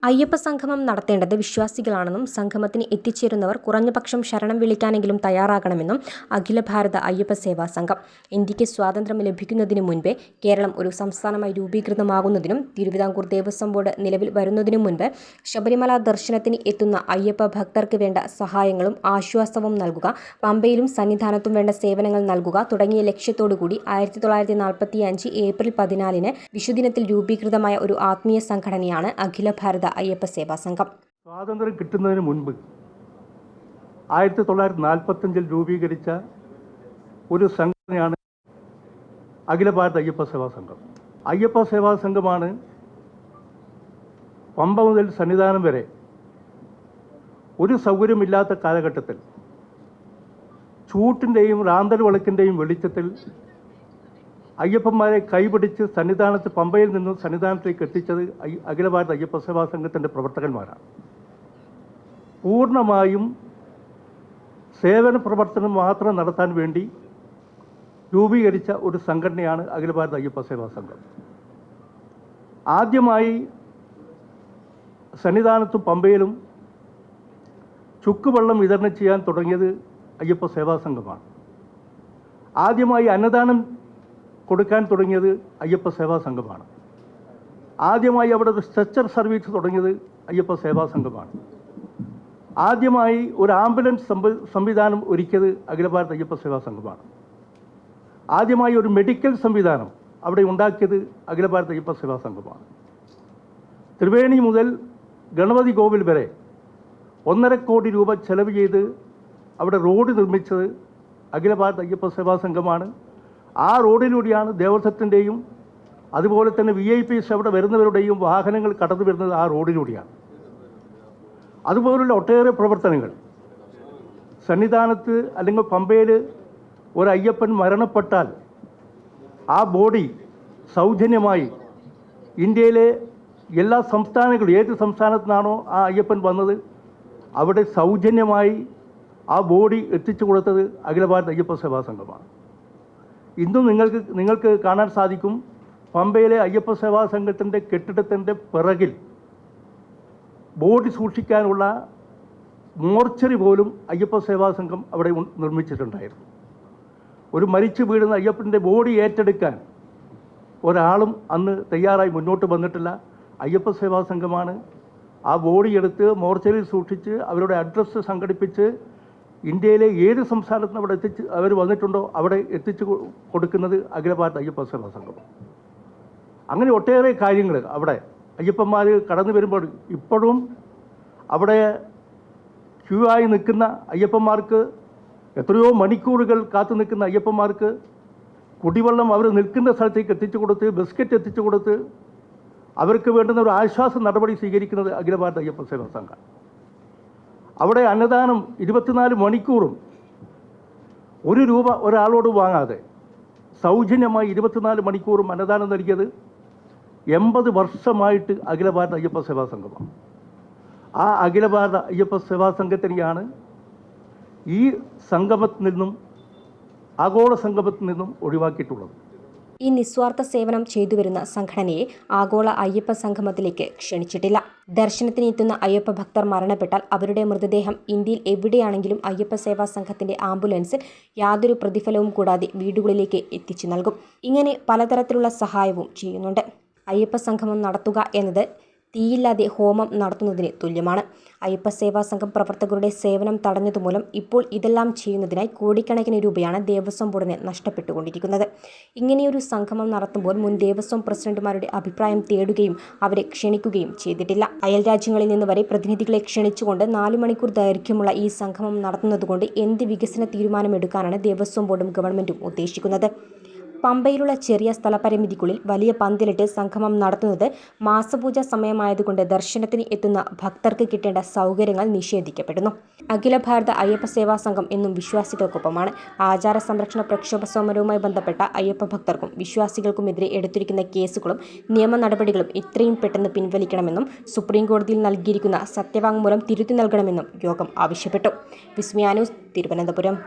അയ്യപ്പ സംഗമം നടത്തേണ്ടത് വിശ്വാസികളാണെന്നും സംഗമത്തിന് എത്തിച്ചേരുന്നവർ കുറഞ്ഞപക്ഷം ശരണം വിളിക്കാനെങ്കിലും തയ്യാറാകണമെന്നും അഖില ഭാരത അയ്യപ്പ സേവാ സംഘം. ഇന്ത്യക്ക് സ്വാതന്ത്ര്യം ലഭിക്കുന്നതിനു മുൻപേ കേരളം ഒരു സംസ്ഥാനമായി രൂപീകൃതമാകുന്നതിനും തിരുവിതാംകൂർ ദേവസ്വം ബോർഡ് നിലവിൽ വരുന്നതിനു മുൻപ് ശബരിമല ദർശനത്തിന് എത്തുന്ന അയ്യപ്പ ഭക്തർക്ക് വേണ്ട സഹായങ്ങളും ആശ്വാസവും നൽകുക, പമ്പയിലും സന്നിധാനത്തും വേണ്ട സേവനങ്ങൾ നൽകുക തുടങ്ങിയ ലക്ഷ്യത്തോടുകൂടി 1945 ഏപ്രിൽ 14 വിഷുദിനത്തിൽ രൂപീകൃതമായ ഒരു ആത്മീയ സംഘടനയാണ് അഖില ഭാരത അയ്യപ്പ സേവാ സംഘം. സ്വാതന്ത്ര്യം കിട്ടുന്നതിന് മുൻപ് 1945 രൂപീകരിച്ച ഒരു സംഘടനയാണ് അഖില ഭാരത അയ്യപ്പ സേവാ സംഘം. അയ്യപ്പ സേവാ സംഘമാണ് പമ്പ മുതൽ സന്നിധാനം വരെ ഒരു സൗകര്യമില്ലാത്ത കാലഘട്ടത്തിൽ ചൂട്ടിൻ്റെയും റാന്തൽ വിളക്കിൻ്റെയും വെളിച്ചത്തിൽ അയ്യപ്പന്മാരെ കൈപിടിച്ച് സന്നിധാനത്ത് പമ്പയിൽ നിന്നും സന്നിധാനത്തേക്ക് എത്തിച്ചത് അഖില ഭാരത അയ്യപ്പ സേവാ സംഘത്തിൻ്റെ പ്രവർത്തകന്മാരാണ്. പൂർണ്ണമായും സേവന പ്രവർത്തനം മാത്രം നടത്താൻ വേണ്ടി രൂപീകരിച്ച ഒരു സംഘടനയാണ് അഖില ഭാരത അയ്യപ്പ സേവാ സംഘം. ആദ്യമായി സന്നിധാനത്തും പമ്പയിലും ചുക്കുവെള്ളം വിതരണം ചെയ്യാൻ തുടങ്ങിയത് അയ്യപ്പ സേവാ സംഘമാണ്. ആദ്യമായി അന്നദാനം കൊടുക്കാൻ തുടങ്ങിയത് അയ്യപ്പ സേവാ സംഘമാണ്. ആദ്യമായി അവിടെ ഒരു സ്ട്രെച്ചർ സർവീസ് തുടങ്ങിയത് അയ്യപ്പ സേവാ സംഘമാണ്. ആദ്യമായി ഒരു ആംബുലൻസ് സംവിധാനം ഒരുക്കിയത് അഖില ഭാരത അയ്യപ്പ സേവാ സംഘമാണ്. ആദ്യമായി ഒരു മെഡിക്കൽ സംവിധാനം അവിടെ ഉണ്ടാക്കിയത് അഖില ഭാരത അയ്യപ്പ സേവാ സംഘമാണ്. ത്രിവേണി മുതൽ ഗണപതി കോവിൽ വരെ 1.5 കോടി രൂപ ചെലവ് ചെയ്ത് അവിടെ റോഡ് നിർമ്മിച്ചത് അഖില ഭാരത അയ്യപ്പ സേവാ സംഘമാണ്. ആ റോഡിലൂടെയാണ് ദേവസ്വത്തിൻ്റെയും അതുപോലെ തന്നെ VIPs അവിടെ വരുന്നവരുടെയും വാഹനങ്ങൾ കടന്നു വരുന്നത് ആ റോഡിലൂടെയാണ്. അതുപോലുള്ള ഒട്ടേറെ പ്രവർത്തനങ്ങൾ സന്നിധാനത്ത് അല്ലെങ്കിൽ പമ്പയിൽ ഒരു അയ്യപ്പൻ മരണപ്പെട്ടാൽ ആ ബോഡി സൗജന്യമായി ഇന്ത്യയിലെ എല്ലാ സംസ്ഥാനങ്ങളും ഏത് സംസ്ഥാനത്തു നിന്നാണോ ആ അയ്യപ്പൻ വന്നത് അവിടെ സൗജന്യമായി ആ ബോഡി എത്തിച്ചു കൊടുത്തത് അഖില ഭാരത അയ്യപ്പ സേവാ സംഘമാണ്. ഇന്നും നിങ്ങൾക്ക് കാണാൻ സാധിക്കും, പമ്പയിലെ അയ്യപ്പ സേവാ സംഘത്തിൻ്റെ കെട്ടിടത്തിൻ്റെ പിറകിൽ ബോഡി സൂക്ഷിക്കാനുള്ള മോർച്ചറി പോലും അയ്യപ്പ സേവാ സംഘം അവിടെ നിർമ്മിച്ചിട്ടുണ്ടായിരുന്നു. ഒരു മരിച്ചു വീഴുന്ന അയ്യപ്പൻ്റെ ബോഡി ഏറ്റെടുക്കാൻ ഒരാളും അന്ന് തയ്യാറായി മുന്നോട്ട് വന്നിട്ടില്ല. അയ്യപ്പ സേവാ സംഘമാണ് ആ ബോഡി എടുത്ത് മോർച്ചറിയിൽ സൂക്ഷിച്ച് അവരുടെ അഡ്രസ്സ് സംഘടിപ്പിച്ച് ഇന്ത്യയിലെ ഏത് സംസ്ഥാനത്തും അവിടെ അവർ വന്നിട്ടുണ്ടോ അവിടെ എത്തിച്ചു കൊടുക്കുന്നത് അഖില ഭാരത അയ്യപ്പ സേവാ സംഘം. അങ്ങനെ ഒട്ടേറെ കാര്യങ്ങൾ അവിടെ അയ്യപ്പന്മാർ കടന്നു വരുമ്പോൾ ഇപ്പോഴും അവിടെ ക്യൂ ആയി നിൽക്കുന്ന അയ്യപ്പന്മാർക്ക്, എത്രയോ മണിക്കൂറുകൾ കാത്തു നിൽക്കുന്ന അയ്യപ്പന്മാർക്ക് കുടിവെള്ളം അവർ നിൽക്കുന്ന സ്ഥലത്തേക്ക് എത്തിച്ചു കൊടുത്ത്, ബിസ്ക്കറ്റ് എത്തിച്ചു കൊടുത്ത് അവർക്ക് വേണ്ടുന്ന ഒരു ആശ്വാസ നടപടി സ്വീകരിക്കുന്നത് അഖില ഭാരത അയ്യപ്പ സേവാ സംഘം. അവിടെ അന്നദാനം 24 മണിക്കൂറും 1 രൂപ ഒരാളോട് വാങ്ങാതെ സൗജന്യമായി 24 മണിക്കൂറും അന്നദാനം നൽകിയത് 80 വർഷമായിട്ട് അഖില ഭാരത അയ്യപ്പ സേവാ സംഘമാണ്. ആ അഖില ഭാരത അയ്യപ്പ സേവാ സംഘത്തിനെയാണ് ഈ സംഗമത്തിൽ നിന്നും ആഗോള സംഗമത്തിൽ നിന്നും ഒഴിവാക്കിയിട്ടുള്ളത്. ഈ നിസ്വാർത്ഥ സേവനം ചെയ്തുവരുന്ന സംഘടനയെ ആഗോള അയ്യപ്പ സംഗമത്തിലേക്ക് ക്ഷണിച്ചിട്ടില്ല. ദർശനത്തിന് എത്തുന്ന അയ്യപ്പ ഭക്തർ മരണപ്പെട്ടാൽ അവരുടെ മൃതദേഹം ഇന്ത്യയിൽ എവിടെയാണെങ്കിലും അയ്യപ്പ സേവാ സംഘത്തിന്റെ ആംബുലൻസിൽ യാതൊരു പ്രതിഫലവും കൂടാതെ വീടുകളിലേക്ക് എത്തിച്ചു നൽകും. ഇങ്ങനെ പലതരത്തിലുള്ള സഹായവും ചെയ്യുന്നുണ്ട്. അയ്യപ്പ സംഗമം നടത്തുക എന്നത് തീയില്ലാതെ ഹോമം നടത്തുന്നതിന് തുല്യമാണ്. അയ്യപ്പ സേവാ സംഘം പ്രവർത്തകരുടെ സേവനം തടഞ്ഞതുമൂലം ഇപ്പോൾ ഇതെല്ലാം ചെയ്യുന്നതിനായി കോടിക്കണക്കിന് രൂപയാണ് ദേവസ്വം ബോർഡിന് നഷ്ടപ്പെട്ടുകൊണ്ടിരിക്കുന്നത്. ഇങ്ങനെയൊരു സംഗമം നടത്തുമ്പോൾ മുൻ ദേവസ്വം പ്രസിഡന്റുമാരുടെ അഭിപ്രായം തേടുകയും അവരെ ക്ഷണിക്കുകയും ചെയ്തിട്ടില്ല. അയൽ രാജ്യങ്ങളിൽ നിന്ന് വരെ പ്രതിനിധികളെ ക്ഷണിച്ചുകൊണ്ട് 4 മണിക്കൂർ ദൈർഘ്യമുള്ള ഈ സംഗമം നടത്തുന്നതുകൊണ്ട് എന്ത് വികസന തീരുമാനമെടുക്കാനാണ് ദേവസ്വം ബോർഡും ഗവൺമെന്റും ഉദ്ദേശിക്കുന്നത്? പമ്പയിലുള്ള ചെറിയ സ്ഥലപരിമിതിക്കുള്ളിൽ വലിയ പന്തലിട്ട് സംഗമം നടത്തുന്നത് മാസപൂജ സമയമായതുകൊണ്ട് ദർശനത്തിന് എത്തുന്ന ഭക്തർക്ക് കിട്ടേണ്ട സൗകര്യങ്ങൾ നിഷേധിക്കപ്പെടുന്നു. അഖില ഭാരത അയ്യപ്പ സേവാ സംഘം എന്നും വിശ്വാസികൾക്കൊപ്പമാണ്. ആചാര സംരക്ഷണ പ്രക്ഷോഭ സമരവുമായി ബന്ധപ്പെട്ട അയ്യപ്പ ഭക്തർക്കും വിശ്വാസികൾക്കുമെതിരെ എടുത്തിരിക്കുന്ന കേസുകളും നിയമ നടപടികളും എത്രയും പെട്ടെന്ന് പിൻവലിക്കണമെന്നും സുപ്രീം കോടതിയിൽ നൽകിയിരിക്കുന്ന സത്യവാങ്മൂലം തിരുത്തി നൽകണമെന്നും യോഗം ആവശ്യപ്പെട്ടു. വിസ്മയ ന്യൂസ്, തിരുവനന്തപുരം.